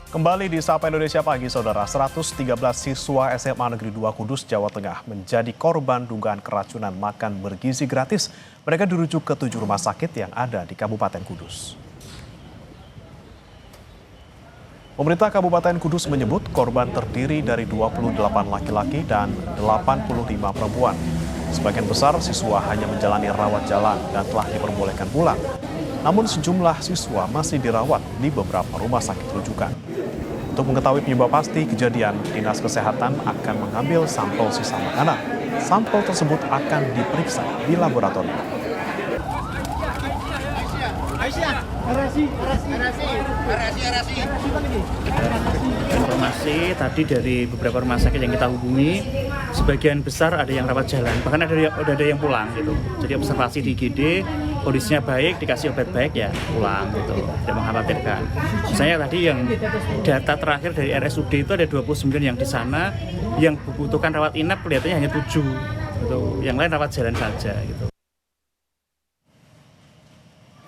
Kembali di Sapa Indonesia Pagi, Saudara. 113 siswa SMA Negeri 2 Kudus, Jawa Tengah menjadi korban dugaan keracunan makan bergizi gratis. Mereka dirujuk ke 7 rumah sakit yang ada di Kabupaten Kudus. Pemerintah Kabupaten Kudus menyebut korban terdiri dari 28 laki-laki dan 85 perempuan. Sebagian besar siswa hanya menjalani rawat jalan dan telah diperbolehkan pulang. Namun sejumlah siswa masih dirawat di beberapa rumah sakit rujukan. Untuk mengetahui penyebab pasti kejadian, Dinas Kesehatan akan mengambil sampel sisa makanan. Sampel tersebut akan diperiksa di laboratorium. Informasi tadi dari beberapa rumah sakit yang kita hubungi, sebagian besar ada yang rawat jalan, bahkan ada yang pulang gitu. Jadi observasi di IGD, kondisinya baik, dikasih obat baik ya pulang gitu, tidak mengkhawatirkan. Misalnya tadi yang data terakhir dari RSUD itu ada 29 yang di sana, yang membutuhkan rawat inap kelihatannya hanya 7 gitu. Yang lain rawat jalan saja gitu.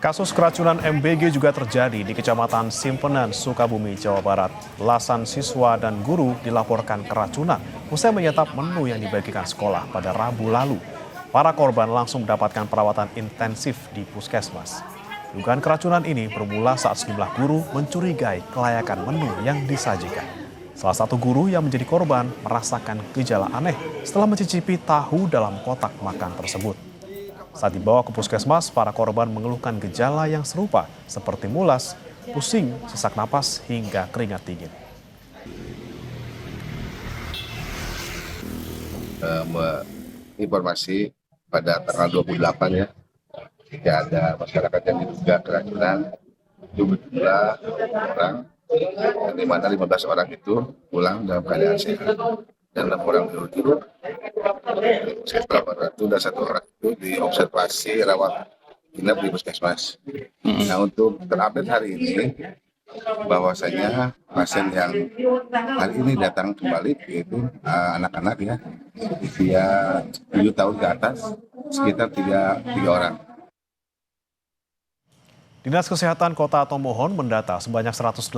Kasus keracunan MBG juga terjadi di Kecamatan Simpenan, Sukabumi, Jawa Barat. Belasan siswa dan guru dilaporkan keracunan usai menyantap menu yang dibagikan sekolah pada Rabu lalu. Para korban langsung mendapatkan perawatan intensif di puskesmas. Dugaan keracunan ini bermula saat sejumlah guru mencurigai kelayakan menu yang disajikan. Salah satu guru yang menjadi korban merasakan gejala aneh setelah mencicipi tahu dalam kotak makan tersebut. Saat dibawa ke puskesmas, para korban mengeluhkan gejala yang serupa seperti mulas, pusing, sesak napas, hingga keringat dingin. Informasi pada tanggal 28 ya, jika ada masyarakat yang diduga keracunan, jumlah orang, di mana 15 orang itu pulang dalam keadaan sehat dan 6 orang dirujuk. Puskesmas itu dan 1 orang itu diobservasi rawat inap di puskesmas. Nah, untuk terupdate hari ini, bahwasanya pasien yang hari ini datang kembali yaitu anak-anak ya, usia 7 tahun ke atas, sekitar 3 orang. Dinas Kesehatan Kota Tomohon mendata sebanyak 180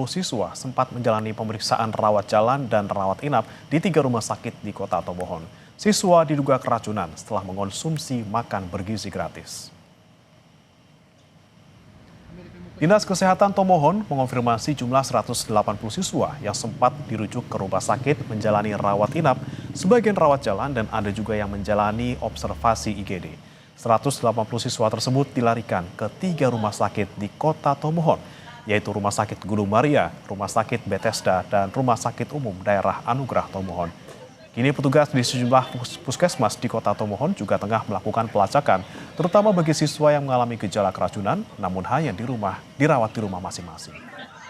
siswa sempat menjalani pemeriksaan rawat jalan dan rawat inap di 3 rumah sakit di Kota Tomohon. Siswa diduga keracunan setelah mengonsumsi makan bergizi gratis. Dinas Kesehatan Tomohon mengonfirmasi jumlah 180 siswa yang sempat dirujuk ke rumah sakit menjalani rawat inap, sebagian rawat jalan dan ada juga yang menjalani observasi IGD. 180 siswa tersebut dilarikan ke 3 rumah sakit di Kota Tomohon, yaitu Rumah Sakit Gunung Maria, Rumah Sakit Bethesda, dan Rumah Sakit Umum Daerah Anugerah Tomohon. Kini petugas di sejumlah puskesmas di Kota Tomohon juga tengah melakukan pelacakan, terutama bagi siswa yang mengalami gejala keracunan, namun hanya dirawat di rumah masing-masing.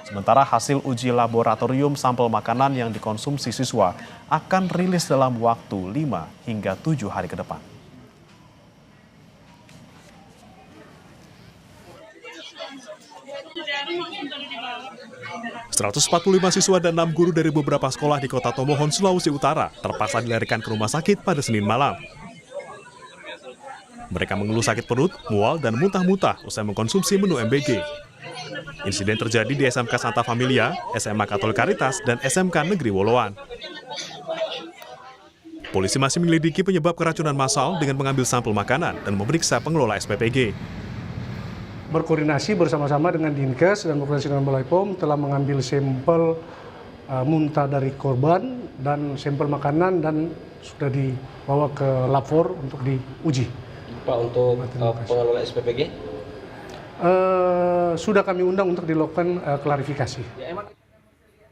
Sementara hasil uji laboratorium sampel makanan yang dikonsumsi siswa akan rilis dalam waktu 5 hingga 7 hari ke depan. ...145 siswa dan 6 guru dari beberapa sekolah di Kota Tomohon, Sulawesi Utara terpaksa dilarikan ke rumah sakit pada Senin malam. Mereka mengeluh sakit perut, mual, dan muntah-muntah usai mengkonsumsi menu MBG. Insiden terjadi di SMK Santa Familia, SMA Katolik Caritas, dan SMK Negeri Woloan. Polisi masih menyelidiki penyebab keracunan massal dengan mengambil sampel makanan dan memeriksa pengelola SPPG. Berkoordinasi bersama-sama dengan Dinkes dan berkoordinasi dengan Balai POM telah mengambil sampel muntah dari korban dan sampel makanan dan sudah dibawa ke lapor untuk diuji. Pak, untuk pengelola SPPG? Sudah kami undang untuk dilakukan klarifikasi.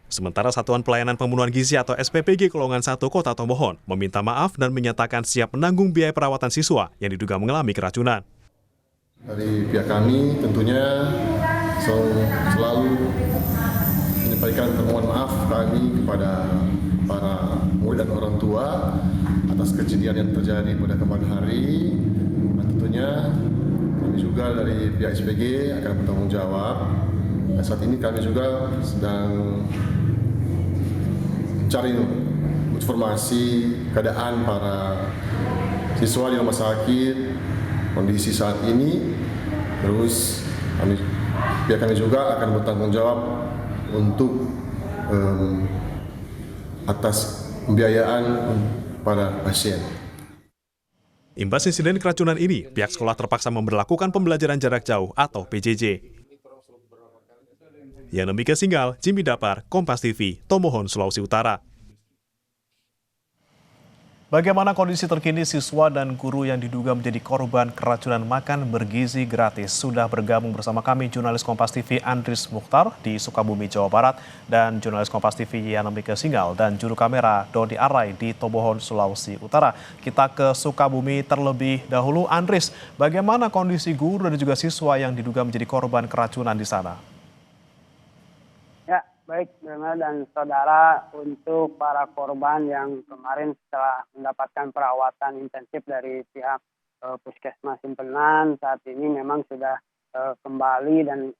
Sementara Satuan Pelayanan Pembunuhan Gizi atau SPPG Kolongan 1 Kota Tomohon meminta maaf dan menyatakan siap menanggung biaya perawatan siswa yang diduga mengalami keracunan. Dari pihak kami tentunya selalu menyampaikan permohonan maaf kami kepada para murid dan orang tua atas kejadian yang terjadi pada kemarin hari. Dan tentunya kami juga dari pihak SPG akan bertanggung jawab. Dan saat ini kami juga sedang mencari informasi keadaan para siswa di rumah sakit, kondisi saat ini, terus pihak kami juga akan bertanggung jawab untuk atas pembiayaan para pasien. Imbas insiden keracunan ini, pihak sekolah terpaksa memberlakukan pembelajaran jarak jauh atau PJJ. Yang demikian Singgal, Jimmy Dapar, Kompas TV, Tomohon, Sulawesi Utara. Bagaimana kondisi terkini siswa dan guru yang diduga menjadi korban keracunan makan bergizi gratis? Sudah bergabung bersama kami jurnalis Kompas TV Andris Mukhtar di Sukabumi, Jawa Barat, dan jurnalis Kompas TV Yanemike Singgal dan juru kamera Dodi Arai di Tomohon, Sulawesi Utara. Kita ke Sukabumi terlebih dahulu. Andris, bagaimana kondisi guru dan juga siswa yang diduga menjadi korban keracunan di sana? Baik, Brema dan saudara, untuk para korban yang kemarin setelah mendapatkan perawatan intensif dari pihak Puskesmas Simpenan, saat ini memang sudah kembali dan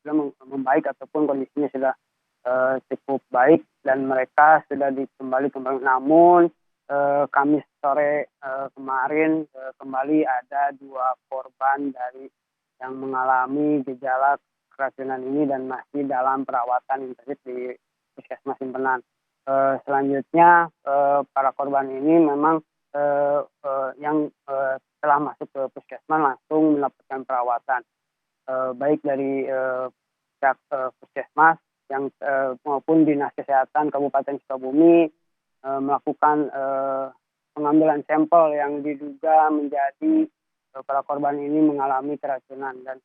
sudah membaik ataupun kondisinya sudah cukup baik dan mereka sudah kembali. Namun Kamis sore kemarin kembali ada 2 korban dari yang mengalami gejala keracunan ini dan masih dalam perawatan intensif di Puskesmas Simpenan. Selanjutnya para korban ini memang yang telah masuk ke Puskesmas langsung mendapatkan perawatan baik dari pihak Puskesmas yang maupun Dinas Kesehatan Kabupaten Sukabumi melakukan pengambilan sampel yang diduga menjadi para korban ini mengalami keracunan dan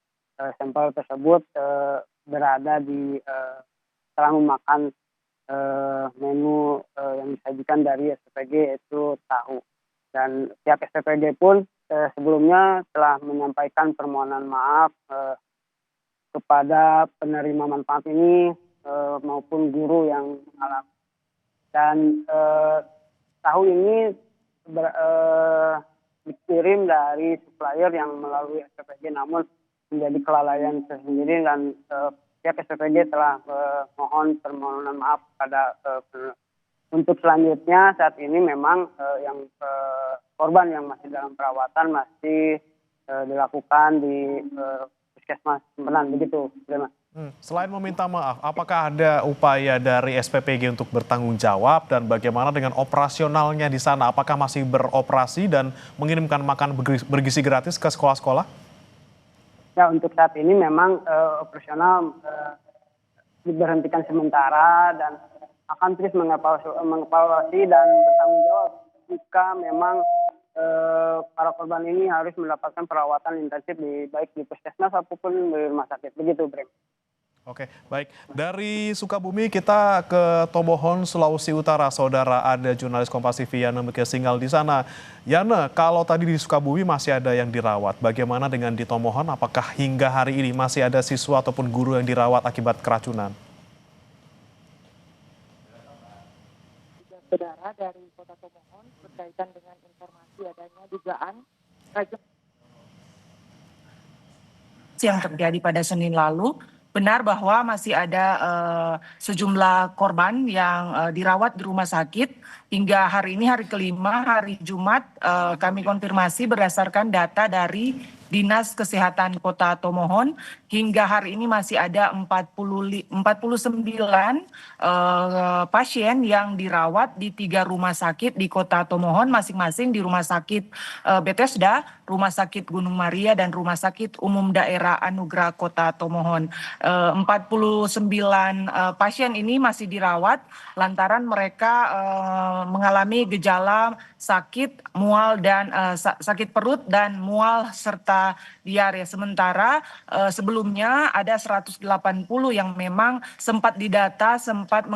sampel tersebut berada di setelah memakan menu yang disajikan dari SPPG yaitu tahu. Dan pihak SPPG pun sebelumnya telah menyampaikan permohonan maaf kepada penerima manfaat ini maupun guru yang mengalami. Dan tahu ini dikirim dari supplier yang melalui SPPG, namun menjadi kelalaian tersendiri dan pihak SPPG telah mohon permohonan maaf pada untuk selanjutnya saat ini memang yang korban yang masih dalam perawatan masih dilakukan di Puskesmas Simpenan, begitu. Selain meminta maaf, apakah ada upaya dari SPPG untuk bertanggung jawab dan bagaimana dengan operasionalnya di sana? Apakah masih beroperasi dan mengirimkan makan bergizi gratis ke sekolah-sekolah? Ya, untuk saat ini memang operasional diberhentikan sementara dan akan terus mengevaluasi dan bertanggung jawab jika memang para korban ini harus mendapatkan perawatan intensif baik di Puskesmas ataupun di rumah sakit. Begitu, Brem. Oke, baik. Dari Sukabumi kita ke Tomohon, Sulawesi Utara. Saudara, ada jurnalis Kompas TV Yanemike Singgal di sana. Yana, kalau tadi di Sukabumi masih ada yang dirawat, bagaimana dengan di Tomohon? Apakah hingga hari ini masih ada siswa ataupun guru yang dirawat akibat keracunan? Saudara, dari Kota Tomohon berkaitan dengan informasi adanya dugaan yang terjadi pada Senin lalu. Benar bahwa masih ada sejumlah korban yang dirawat di rumah sakit hingga hari ini, hari kelima, hari Jumat. Kami konfirmasi berdasarkan data dari Dinas Kesehatan Kota Tomohon, hingga hari ini masih ada 49 pasien yang dirawat di 3 rumah sakit di Kota Tomohon, masing-masing di Rumah Sakit Bethesda, Rumah Sakit Gunung Maria, dan Rumah Sakit Umum Daerah Anugerah Kota Tomohon. 49 pasien ini masih dirawat lantaran mereka mengalami gejala sakit, mual dan sakit perut dan mual serta diare. Sementara sebelumnya ada 180 yang memang sempat didata, sempat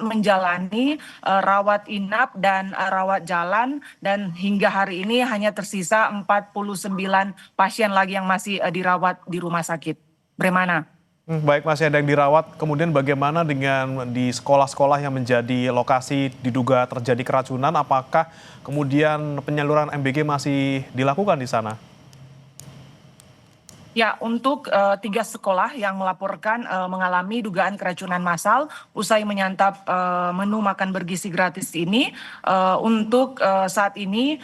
menjalani rawat inap dan rawat jalan, dan hingga hari ini hanya tersisa 49 pasien lagi yang masih dirawat di rumah sakit. Bremana. Baik, masih ada yang dirawat. Kemudian bagaimana dengan di sekolah-sekolah yang menjadi lokasi diduga terjadi keracunan? Apakah kemudian penyaluran MBG masih dilakukan di sana? Ya, untuk 3 sekolah yang melaporkan mengalami dugaan keracunan massal usai menyantap menu makan bergizi gratis ini, untuk saat ini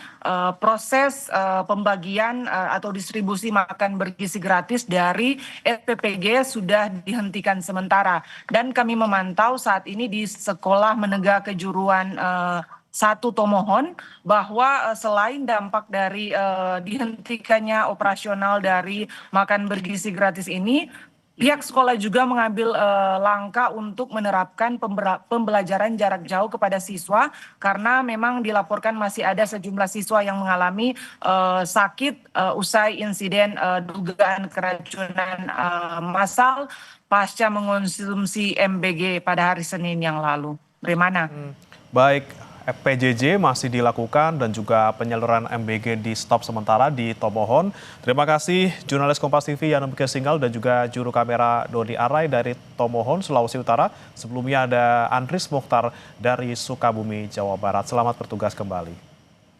proses pembagian atau distribusi makan bergizi gratis dari SPPG sudah dihentikan sementara. Dan kami memantau saat ini di Sekolah Menengah Kejuruan 1 Tomohon bahwa selain dampak dari dihentikannya operasional dari makan bergizi gratis ini, pihak sekolah juga mengambil langkah untuk menerapkan pembelajaran jarak jauh kepada siswa karena memang dilaporkan masih ada sejumlah siswa yang mengalami sakit usai insiden dugaan keracunan massal pasca mengonsumsi MBG pada hari Senin yang lalu. Bagaimana? Baik, PJJ masih dilakukan dan juga penyaluran MBG di stop sementara di Tomohon. Terima kasih jurnalis Kompas TV Yana Mika Singgal dan juga juru kamera Dodi Arai dari Tomohon, Sulawesi Utara. Sebelumnya ada Andris Mokhtar dari Sukabumi, Jawa Barat. Selamat bertugas kembali.